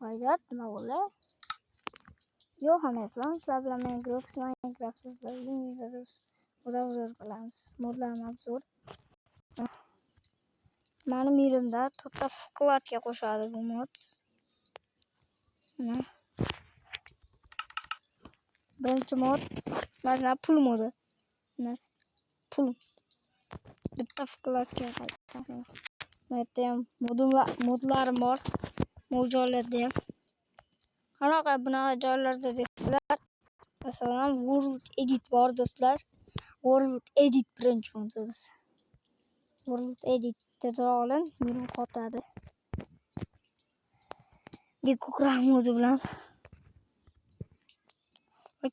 Hayret nima bo'ldi? Yo'q, hammasidan sizlar bilan Minecraft so'zlaringizni obzor qilamiz. Modlarni obzor. Mening yerimda to'rtta vkladga qo'shadi bu mod. Birinchi mod mana pul modi. Pul. Bitta vkladga qaytadi. Mana ham modlarim bor. Bu joylarda ham. Qanaqa bunaqa joylarda deysizlar. Masalan, World Edit bor do'stlar. World Edit birinchi modimiz. World Edit olin, meni qotadi. Ko'krak modi bilan.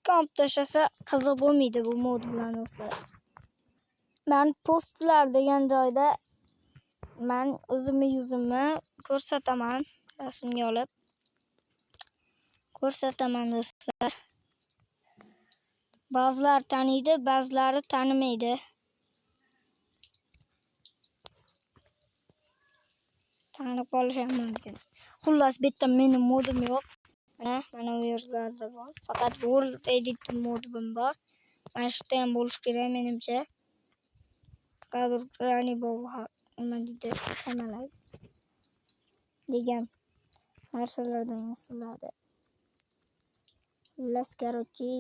Komp tashlasa qiziq bo'lmaydi bu mod bilan do'stlar. Men postlar degan joyda men o'zimni yuzimni ko'rsataman, rasmga olib. Ko'rsataman do'stlar. Ba'zilar taniydi, ba'zilari tanimaydi. Tanib qolish mumkin. Xullas, bitta mening modim yo'q. Mana bu yerlarda bor. Faqat World Edit modim bor. Mana shu yerda ham bo'lish kerak menimcha. Kadr rani bo'lib nima deydi, hammalar degan narsalardan yasaladi. Xullas, короче,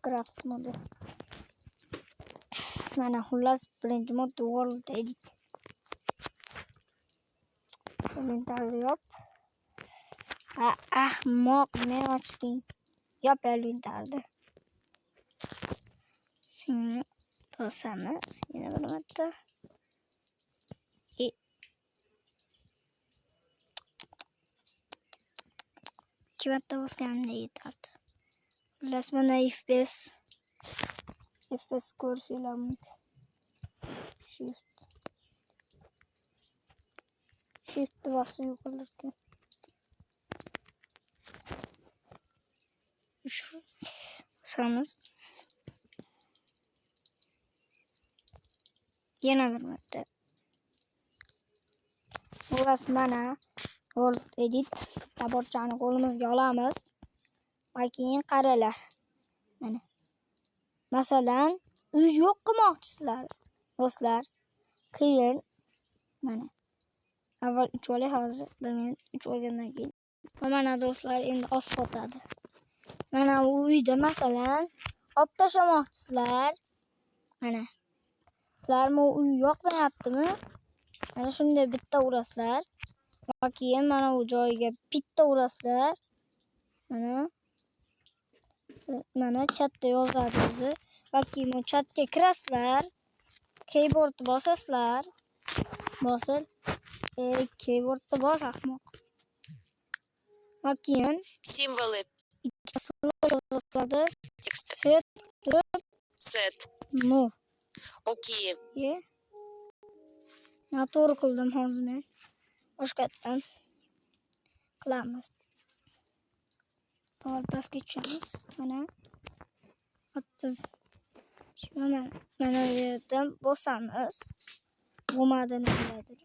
craft modi. Mana xullas birinchi mod World Edit. Inventory ahmoq, ne ochding? Yop inventoryda. Shuni bosamiz, yana bir marta. Ikki marta bosganimda yetardi. Xullas, mana FPS ko'rishinglar mumkin. Shift bosib yuqorilgan. Shu bosamiz. Yana bir marta. Xullas, mana World Edit taborchani qo'limizga olamiz. Va keyin qaralar. Mana. Masalan, uy yo'q qilmoqchisizlar, do'stlar. Keyin mana. Avval 3 olay, hozir 1 minut 3 olgandan keyin. Mana do'stlar, endi oz qotadi. Mana bu uyda masalan, olib tashlamoqchisizlar. Mana. Sizlar bu uy yo'q deyaptimi? Mana shunday bitta urasizlar. Va keyin mana bu joyiga bitta urasizlar. Mana chatda yozadi o'zi. Va keyin bu chatga kirasizlar. Keyboard bosasizlar. Bosib, keyboardda bos ahmoq. Va keyin Символы. yozadi. Текст. Set. Set. No. Окей. Noto'g'ri qildim hozir men. Boshqatdan qilamiz. Hozir pastga tushamiz. Mana 30. Mana bu yerdan bosamiz. Bo'lmadi nimadir.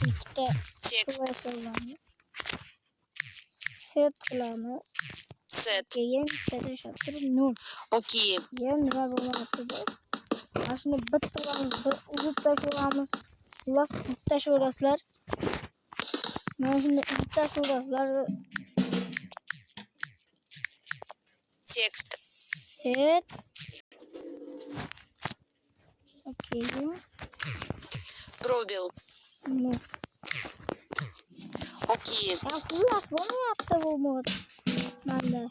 Ikkita Текст. qilamiz. Set qilamiz. Set. Keyin bitta tashlab turib 0. Окей. Keyin nima bo'ladi? Mana shuni bitta urib tashlaymiz. Xullas, bitta tashlaysizlar. Mana shuni bitta tashlaysizlar. Текст. Set. Okey. Пробел. No. Окей. Xullas, bo'lmayapti bu mod. Mana.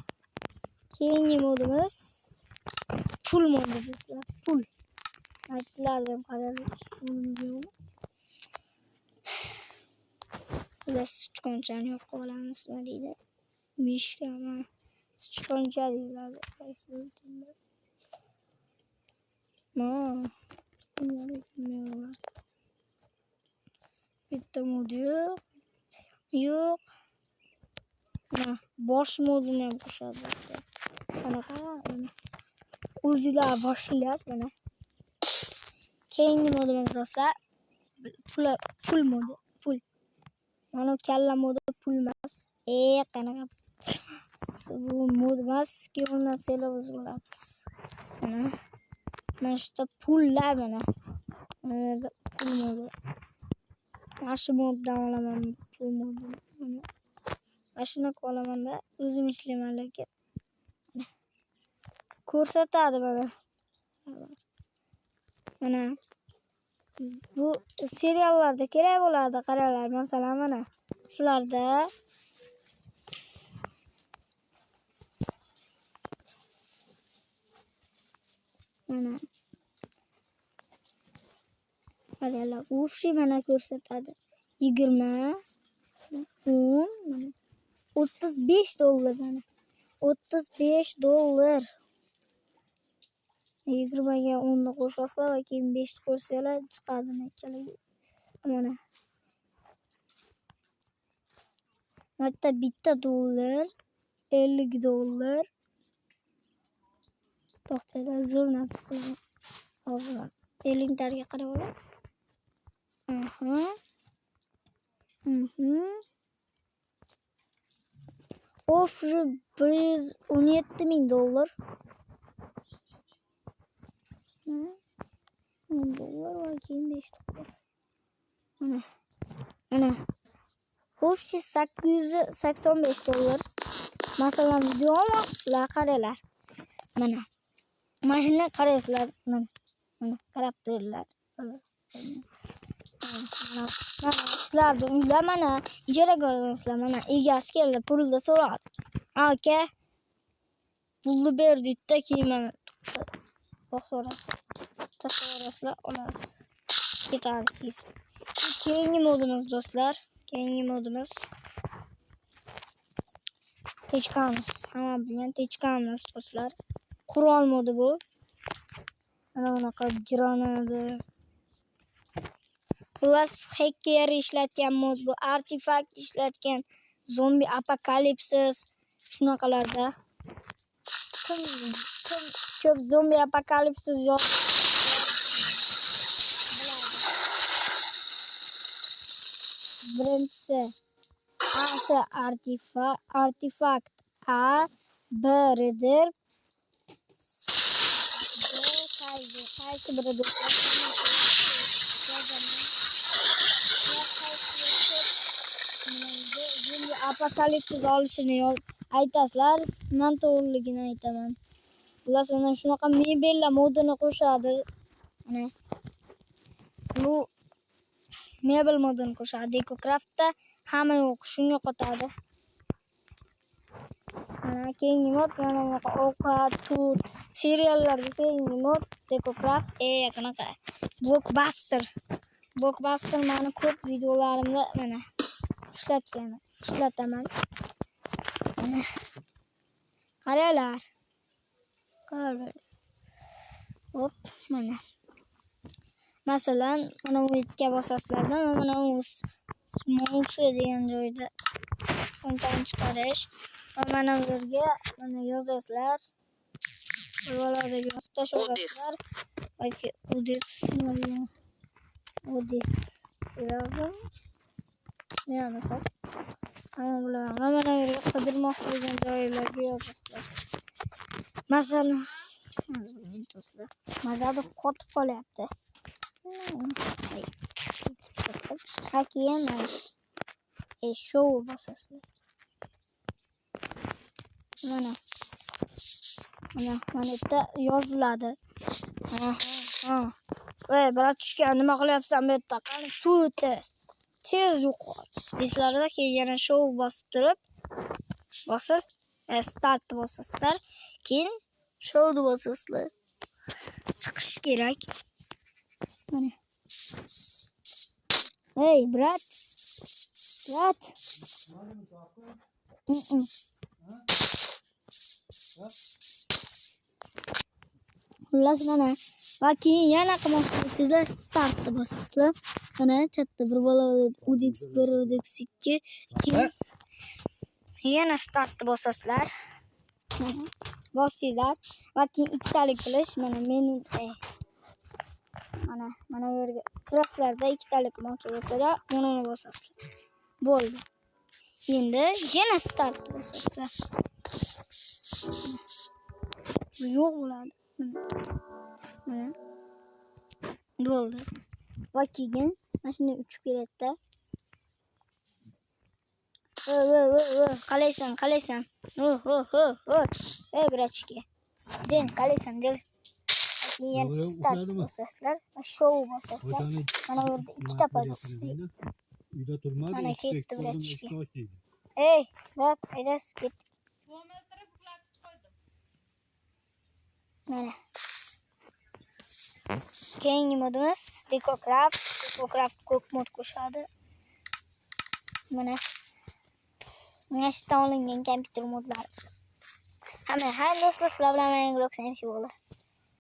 Keyingi modimiz full modi do'stlar. Full. Aytlardim qaralik. Xullas, sichqonchani yo'q qilamiz, nima deydi? Mishkami? Sichqoncha deyiladi. Qaysi deyiladi? Bitta mod yo'q. Bosh modini ham qo'shadi. Qanaqa? O'zinglar boshlar mana. keyingi modimiz do'stlar pul modi. Pul. Mana kalla modi pul emas. Qanaqa bu mod emas, o'rnatsanglar o'zi bo'lasiz. Mana shu pullar mana. Pul modi. Mana shu moddan olaman pul modi. Mana shuni olaman-da, o'zim ishlayman lekin. Ko'rsatadi mana. Mana bu seriallarda kerak bo'ladi, qaranglar. Masalan, mana sizlarda mana qaranglar, u mana ko'rsatadi. 20 10 mana 35 dollar mana. 35 dollar. 20 ga 10 ni qo'shasizlar va keyin 5 ni qo'shsanglar chiqadi nechalik. Mana. Hatta bitta dollar 50 dollar. To'xtanglar, zo'rna chiqadi. Hozir 50 targa qarab oling. Ofri 117 dollar. $10 va keyin 5 dollar. Mana. Ofri 885 dollar. Masalan, video olmoqsizlar, qaranglar. Mana. Mashina qaraysizlar. Mana qarab turinglar. Sizlarni uylar mana ijaraga olgansizlar, mana egasi keldi, pulni so'radi. Aka, pulni berdikda keyin mana tasavvurasizlar olasiz. Ketadi. Keyingi modimiz do'stlar, keyingi modimiz Techcams. Hamma bilgan Techcams do'stlar. Qurol modi bu. Mana bunaqa jironadi. Plus hacker ishlatgan mod bu, artefakt ishlatgan, zombi apokalipsis shunaqalarda. Ko'p zombi apokalipsis yo'q. Birinchisi artefakt A biridir. Qaysi biridir? Apokalipsis olishini aytasizlar, men to'g'riligini aytaman. Ular mana shunaqa mebellar modini qo'shadi. Mana bu mebel modini qo'shadi. Decocraftda hamma yo'q, shunga qotadi. Mana keyingi mod mana bunaqa ovqat, tur, seriallarda keyingi mod Decocraft qanaqa Blockbuster meni ko'p videolarimda mana ishlataman. Mana qaranglar. Hop, mana. Masalan, mana bu yerga bosasizlar, mana mouse degan joyda kontan chiqarish. Mana bu yerga mana yozasizlar. Bularga yozib tashlaysiz. Yoki Odex yozing. Nima masak? Hamma bular mana bu yerga qidirmoqchi bo'lgan joylarga yozasizlar. Masalan, do'stlar, magada qotib qolyapti. Keyin mana show bosasizlar. Mana yerda yoziladi. Voy, bratishka, nima qilyapsan bu yerda? Qani suv tez yo'qol. Sizlarda keyin yana show bosib turib, start bosasizlar. Keyin showni bosasizlar. Chiqish kerak. Mana. Hey, brat. Xullas mana va keyin yana qilmoqchisizlar, start bosasizlar. Mana chatda bir bola Odex 1, Odex 2, keyin yana start bosasizlar. Bosinglar va keyin ikkitalik qilish mana menu mana bu yerga klasslarda ikkitalik mo'lcha bo'lsa-da, uni bosasizlar. Bo'ldi. Endi yana start bosasizlar. Bu yo'q bo'ladi. Mana. Bo'ldi. Va keyin mana shunday uchib keladi-da. Qalaysan. Brachki. Den qalaysan del. Keyin start bosasizlar. Show bosasizlar. Mana bu yerda ikkita pozitsiya. Uyda turmadi. Mana ketdi Tek brachki. qo'ldan ikki oq Ey, brat, haydasiz ketdik. Mana. Keyingi modimiz Decocraft. Decocraft ko'p mod qo'shadi. Mana shundan olingan kompyuter modlari. Hamma do'stlar, sizlar bilan men Glock bo'ldi.